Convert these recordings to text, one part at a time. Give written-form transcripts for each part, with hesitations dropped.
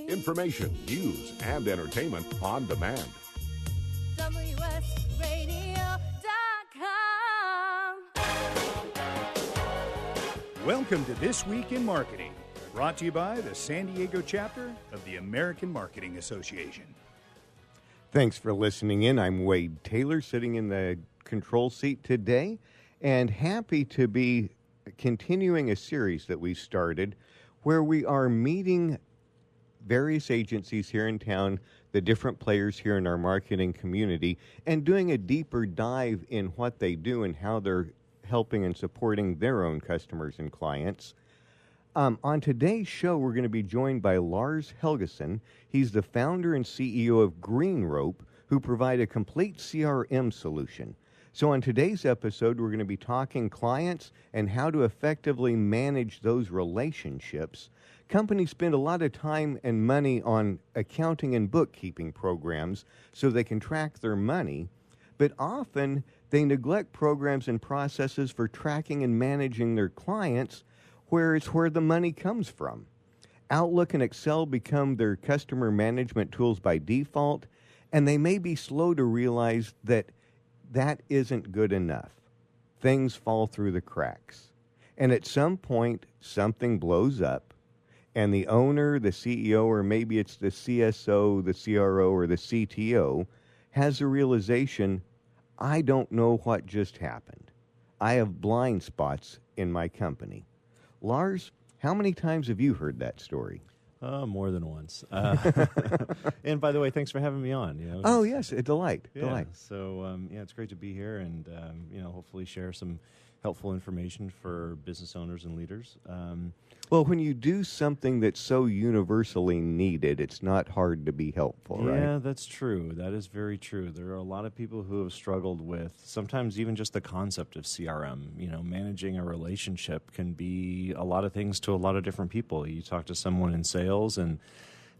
Information, news, and entertainment on demand. WSRadio.com. Welcome to This Week in Marketing, brought to you by the San Diego chapter of the American Marketing Association. Thanks for listening in. I'm Wade Taylor, sitting in the control seat today, and happy to be continuing a series that we started where we are meeting various agencies here in town, the different players here in our marketing community, and doing a deeper dive in what they do and how they're helping and supporting their own customers and clients. On today's show, we're going to be joined by Lars Helgeson. He's the founder and CEO of Greenrope, who provide a complete CRM solution. So on today's episode, we're going to be talking clients and how to effectively manage those relationships. Companies spend a lot of time and money on accounting and bookkeeping programs so they can track their money, but often they neglect programs and processes for tracking and managing their clients, where it's where the money comes from. Outlook and Excel become their customer management tools by default, and they may be slow to realize that that isn't good enough. Things fall through the cracks. And at some point, something blows up, and the owner, the CEO, or maybe it's the CSO, the CRO, or the CTO, has a realization, I don't know what just happened. I have blind spots in my company. Lars, how many times have you heard that story? More than once. And by the way, thanks for having me on. You know, oh, yes, a delight. Yeah, delight. So, it's great to be here and, hopefully share some helpful information for business owners and leaders. Well, when you do something that's so universally needed, it's not hard to be helpful, right? Yeah, that's true. That is very true. There are a lot of people who have struggled with sometimes even just the concept of CRM. You know, managing a relationship can be a lot of things to a lot of different people. You talk to someone in sales, and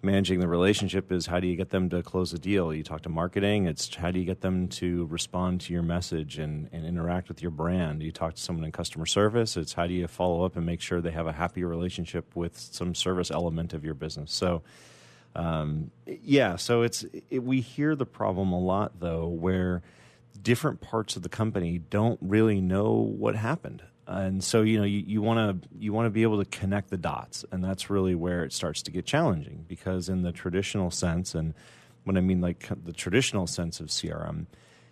managing the relationship is how do you get them to close a deal. You talk to marketing, it's how do you get them to respond to your message and interact with your brand. You talk to someone in customer service, it's how do you follow up and make sure they have a happy relationship with some service element of your business. So, we hear the problem a lot, though, where different parts of the company don't really know what happened. And so, you want to be able to connect the dots, and that's really where it starts to get challenging, because in the traditional sense, and when I mean like the traditional sense of CRM,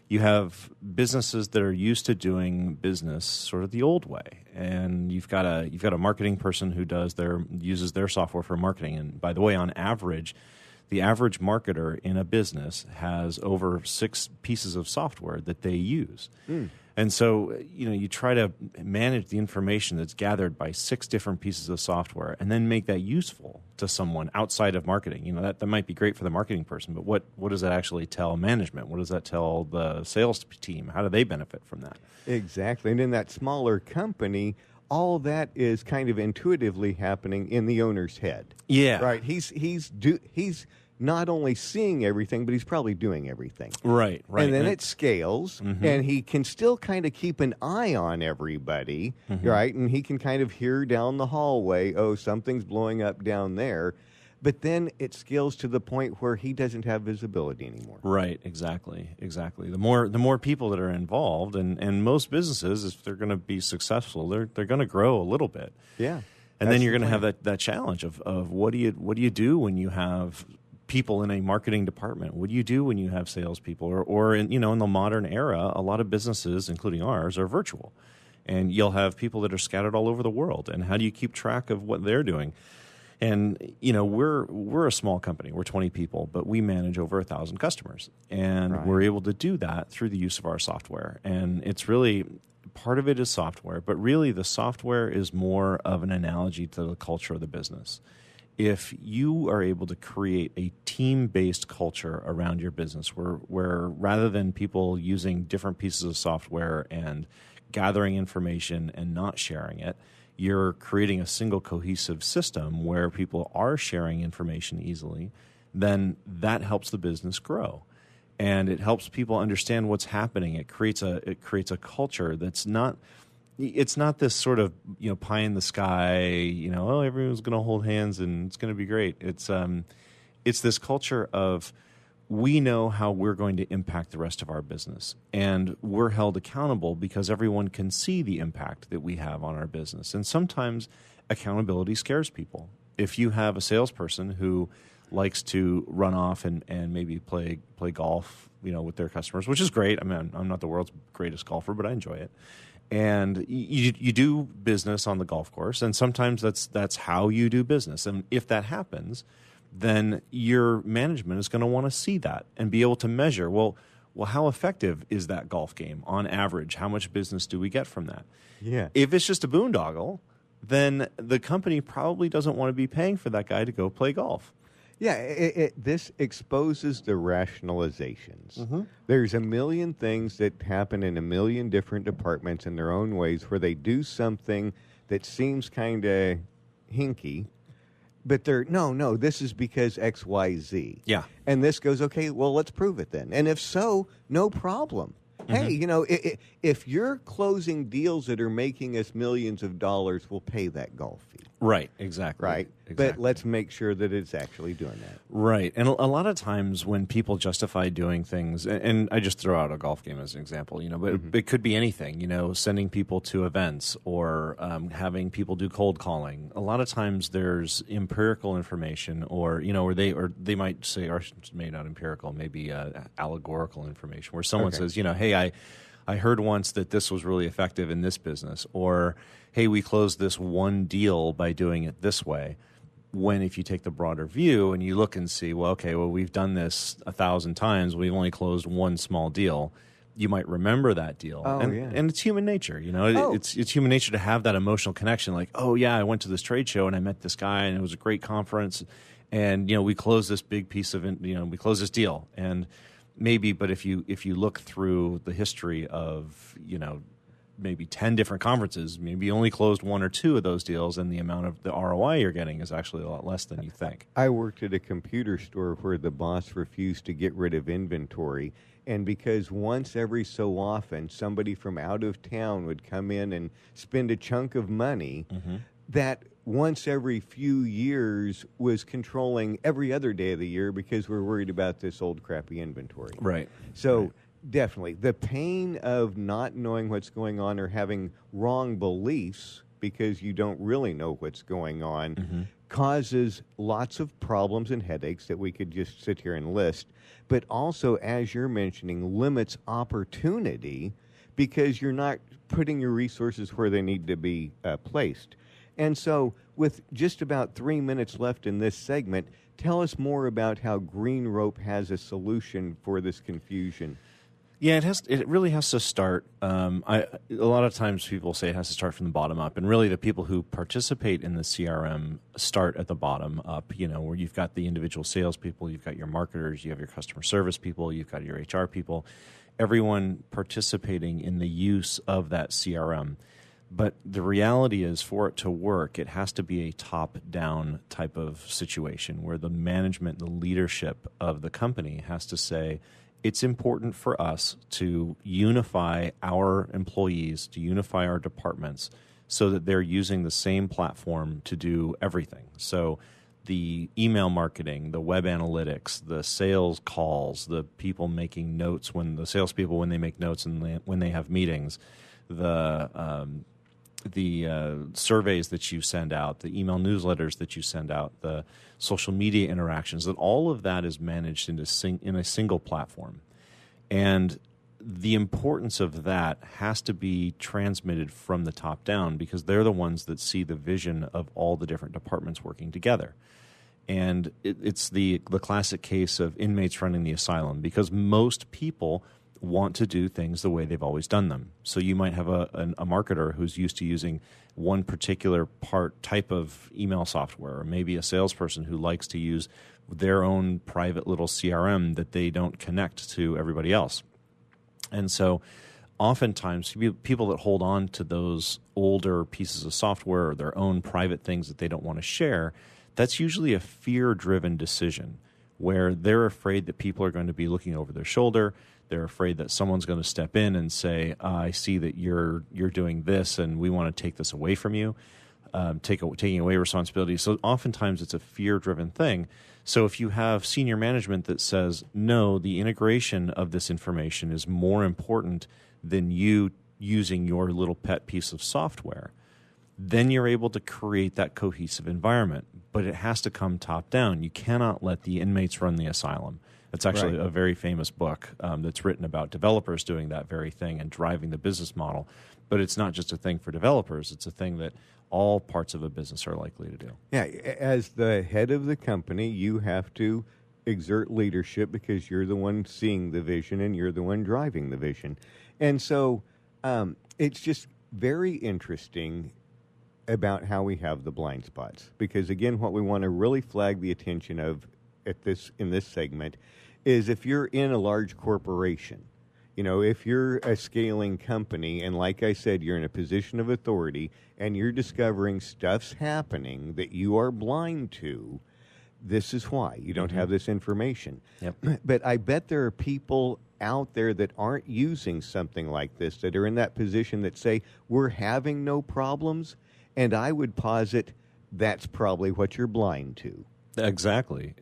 you have businesses that are used to doing business sort of the old way, and you've got a marketing person who uses their software for marketing. And by the way, on average, the average marketer in a business has over 6 pieces of software that they use. And so, you try to manage the information that's gathered by 6 different pieces of software and then make that useful to someone outside of marketing. That might be great for the marketing person, but what does that actually tell management? What does that tell the sales team? How do they benefit from that? Exactly. And in that smaller company, all that is kind of intuitively happening in the owner's head. Yeah. Right. He's not only seeing everything, but he's probably doing everything. Right. And then it scales, and he can still kind of keep an eye on everybody, right? And he can kind of hear down the hallway, oh, something's blowing up down there. But then it scales to the point where he doesn't have visibility anymore. Right, exactly. The more people that are involved, and most businesses, if they're going to be successful, they're going to grow a little bit. Yeah. And then you're going to have that challenge of what do you do when you have people in a marketing department? What do you do when you have salespeople? Or in the modern era, a lot of businesses, including ours, are virtual, and you'll have people that are scattered all over the world. And how do you keep track of what they're doing? And we're a small company. We're 20 people, but we manage over 1,000 customers, and we're able to do that through the use of our software. And it's really part of it is software, but really the software is more of an analogy to the culture of the business. If you are able to create a team-based culture around your business where rather than people using different pieces of software and gathering information and not sharing it, you're creating a single cohesive system where people are sharing information easily, then that helps the business grow. And it helps people understand what's happening. It creates a culture that's not it's not this sort of pie in the sky, oh, everyone's going to hold hands and it's going to be great. It's this culture of we know how we're going to impact the rest of our business, and we're held accountable because everyone can see the impact that we have on our business. And sometimes accountability scares people. If you have a salesperson who likes to run off and maybe play golf, with their customers, which is great. I mean, I'm not the world's greatest golfer, but I enjoy it. And you do business on the golf course, and sometimes that's how you do business. And if that happens, then your management is going to want to see that and be able to measure, well, how effective is that golf game on average? How much business do we get from that? Yeah. If it's just a boondoggle, then the company probably doesn't want to be paying for that guy to go play golf. Yeah, this exposes the rationalizations. There's a million things that happen in a million different departments in their own ways where they do something that seems kind of hinky, but they're, no, this is because X, Y, Z. Yeah. And this goes, okay, well, let's prove it then. And if so, no problem. Hey, if you're closing deals that are making us millions of dollars, we'll pay that golf fee. Right, exactly. Right. Exactly. But let's make sure that it's actually doing that. Right. And a lot of times when people justify doing things, and I just throw out a golf game as an example, but it could be anything, sending people to events or having people do cold calling. A lot of times there's empirical information or they might say, or maybe not empirical, maybe allegorical information where someone says, hey, I heard once that this was really effective in this business, or hey, we closed this one deal by doing it this way. When if you take the broader view and you look and see, we've done this 1,000 times, we've only closed one small deal, you might remember that deal. And it's human nature, it's human nature to have that emotional connection. Like, oh yeah, I went to this trade show and I met this guy and it was a great conference, and we closed this big piece of we closed this deal. And maybe, but if you look through the history of maybe 10 different conferences, maybe you only closed one or two of those deals, and the amount of the ROI you're getting is actually a lot less than you think. I worked at a computer store where the boss refused to get rid of inventory, and because once every so often somebody from out of town would come in and spend a chunk of money, that once every few years was controlling every other day of the year because we're worried about this old crappy inventory. Right. So definitely the pain of not knowing what's going on or having wrong beliefs because you don't really know what's going on causes lots of problems and headaches that we could just sit here and list, but also, as you're mentioning, limits opportunity because you're not putting your resources where they need to be placed. And so with just about 3 minutes left in this segment, tell us more about how Greenrope has a solution for this confusion. Yeah, it really has to start. A lot of times people say it has to start from the bottom up, and really the people who participate in the CRM start at the bottom up. Where you've got the individual salespeople, you've got your marketers, you have your customer service people, you've got your HR people, everyone participating in the use of that CRM. But the reality is, for it to work, it has to be a top-down type of situation where the management, the leadership of the company has to say, it's important for us to unify our employees, to unify our departments so that they're using the same platform to do everything. So the email marketing, the web analytics, the sales calls, the people making notes the salespeople when they make notes and when they have meetings, the surveys that you send out, the email newsletters that you send out, the social media interactions, that all of that is managed in a single platform. And the importance of that has to be transmitted from the top down because they're the ones that see the vision of all the different departments working together. And it's the classic case of inmates running the asylum because most people want to do things the way they've always done them. So you might have a marketer who's used to using one particular type of email software, or maybe a salesperson who likes to use their own private little CRM that they don't connect to everybody else. And so oftentimes people that hold on to those older pieces of software or their own private things that they don't want to share, that's usually a fear-driven decision where they're afraid that people are going to be looking over their shoulder. They're afraid that someone's going to step in and say, I see that you're doing this and we want to take this away from you, taking away responsibility. So oftentimes it's a fear-driven thing. So if you have senior management that says, no, the integration of this information is more important than you using your little pet piece of software, then you're able to create that cohesive environment. But it has to come top down. You cannot let the inmates run the asylum. It's actually a very famous book that's written about developers doing that very thing and driving the business model. But it's not just a thing for developers. It's a thing that all parts of a business are likely to do. Yeah, as the head of the company, you have to exert leadership because you're the one seeing the vision and you're the one driving the vision. And so it's just very interesting about how we have the blind spots. Because, again, what we want to really flag the attention of in this segment is if you're in a large corporation, if you're a scaling company, and like I said, you're in a position of authority, and you're discovering stuff's happening that you are blind to, this is why. You don't have this information. Yep. But I bet there are people out there that aren't using something like this, that are in that position that say, we're having no problems, and I would posit that's probably what you're blind to. Exactly,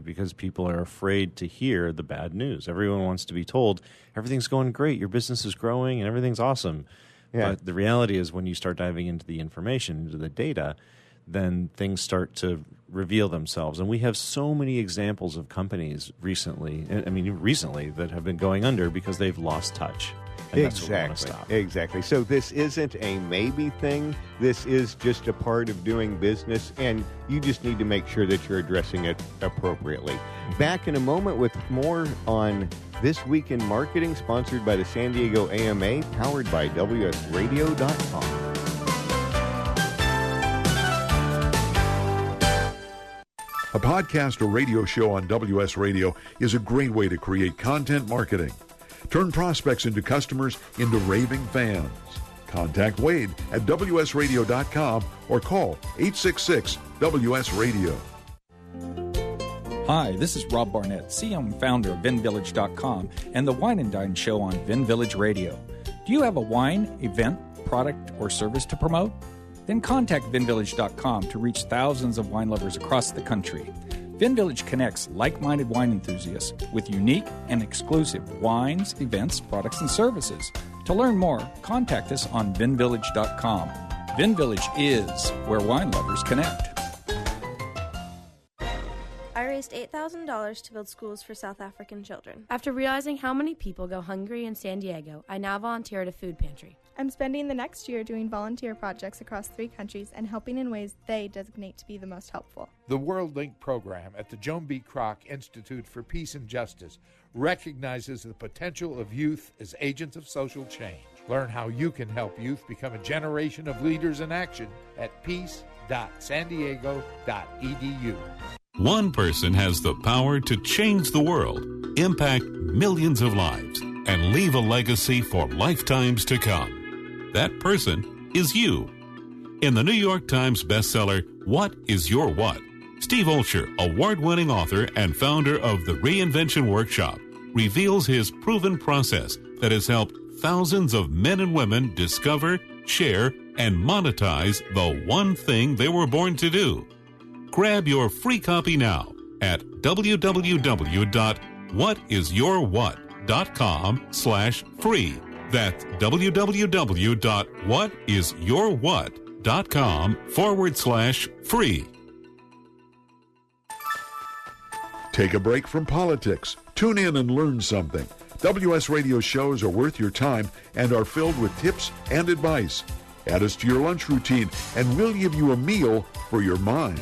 because people are afraid to hear the bad news. Everyone wants to be told, everything's going great, your business is growing, and everything's awesome. Yeah. But the reality is when you start diving into the information, into the data, then things start to reveal themselves. And we have so many examples of companies recently that have been going under because they've lost touch. And that's what we want to stop. Exactly. So this isn't a maybe thing. This is just a part of doing business, and you just need to make sure that you're addressing it appropriately. Back in a moment with more on This Week in Marketing, sponsored by the San Diego AMA, powered by WSRadio.com. A podcast or radio show on WS Radio is a great way to create content marketing. Turn prospects into customers into raving fans. Contact Wade at WSRadio.com or call 866-WS-RADIO. Hi, this is Rob Barnett, CEO and founder of VinVillage.com and the Wine and Dine Show on VinVillage Radio. Do you have a wine, event, product, or service to promote? Then contact VinVillage.com to reach thousands of wine lovers across the country. VinVillage connects like-minded wine enthusiasts with unique and exclusive wines, events, products, and services. To learn more, contact us on VinVillage.com. VinVillage is where wine lovers connect. I raised $8,000 to build schools for South African children. After realizing how many people go hungry in San Diego, I now volunteer at a food pantry. I'm spending the next year doing volunteer projects across 3 countries and helping in ways they designate to be the most helpful. The World Link program at the Joan B. Kroc Institute for Peace and Justice recognizes the potential of youth as agents of social change. Learn how you can help youth become a generation of leaders in action at peace.sandiego.edu. One person has the power to change the world, impact millions of lives, and leave a legacy for lifetimes to come. That person is you. In the New York Times bestseller, What is Your What? Steve Olsher, award-winning author and founder of the Reinvention Workshop, reveals his proven process that has helped thousands of men and women discover, share, and monetize the one thing they were born to do. Grab your free copy now at www.whatisyourwhat.com/free. That's www.whatisyourwhat.com/free. Take a break from politics. Tune in and learn something. WS Radio shows are worth your time and are filled with tips and advice. Add us to your lunch routine and we'll give you a meal for your mind.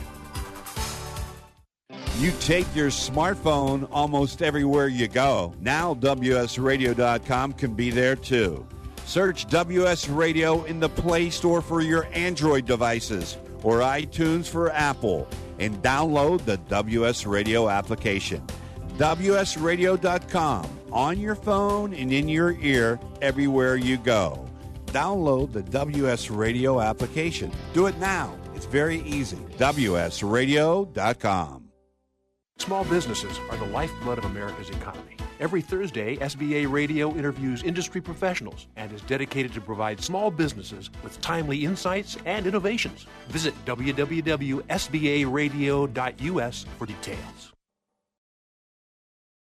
You take your smartphone almost everywhere you go. Now WSRadio.com can be there too. Search WS Radio in the Play Store for your Android devices or iTunes for Apple and download the WS Radio application. WSRadio.com on your phone and in your ear everywhere you go. Download the WS Radio application. Do it now. It's very easy. WSRadio.com. Small businesses are the lifeblood of America's economy. Every Thursday, SBA Radio interviews industry professionals and is dedicated to provide small businesses with timely insights and innovations. Visit www.sbaradio.us for details.